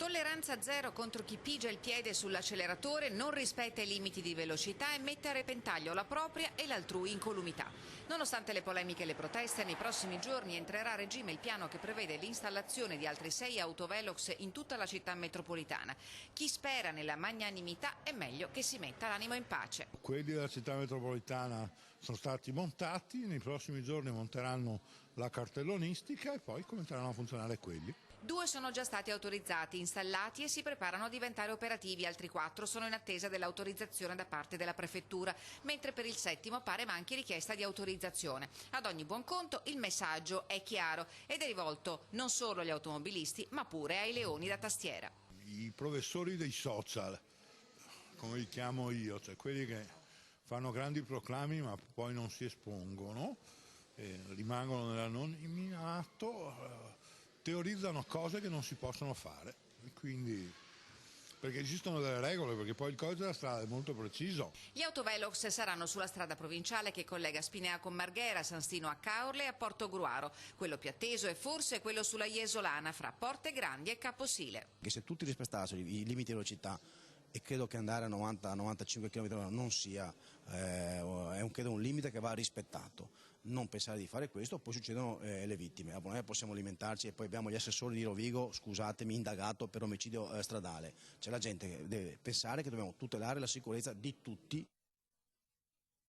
Tolleranza zero contro chi pigia il piede sull'acceleratore, non rispetta i limiti di velocità e mette a repentaglio la propria e l'altrui incolumità. Nonostante le polemiche e le proteste, nei prossimi giorni entrerà a regime il piano che prevede l'installazione di altri 6 autovelox in tutta la città metropolitana. Chi spera nella magnanimità è meglio che si metta l'animo in pace. Quelli della città metropolitana sono stati montati, nei prossimi giorni monteranno la cartellonistica e poi cominceranno a funzionare quelli. 2 sono già stati autorizzati, installati e si preparano a diventare operativi, altri 4 sono in attesa dell'autorizzazione da parte della prefettura, mentre per il 7° pare manchi richiesta di autorizzazione. Ad ogni buon conto il messaggio è chiaro ed è rivolto non solo agli automobilisti ma pure ai leoni da tastiera. I professori dei social, come li chiamo io, cioè quelli che fanno grandi proclami ma poi non si espongono, rimangono nell'anonimato, teorizzano cose che non si possono fare, e quindi, perché esistono delle regole, perché poi il codice della strada è molto preciso. Gli autovelox saranno sulla strada provinciale che collega Spinea con Marghera, San Stino a Caorle e a Portogruaro. Quello più atteso è forse quello sulla Jesolana, fra Porte Grandi e Caposile. Che se tutti rispettassero i limiti di velocità, e credo che andare a 90-95 km/h non sia, credo un limite che va rispettato. Non pensare di fare questo, poi succedono le vittime. Noi possiamo alimentarci e poi abbiamo gli assessori di Rovigo, scusatemi, indagato per omicidio stradale. C'è la gente che deve pensare che dobbiamo tutelare la sicurezza di tutti.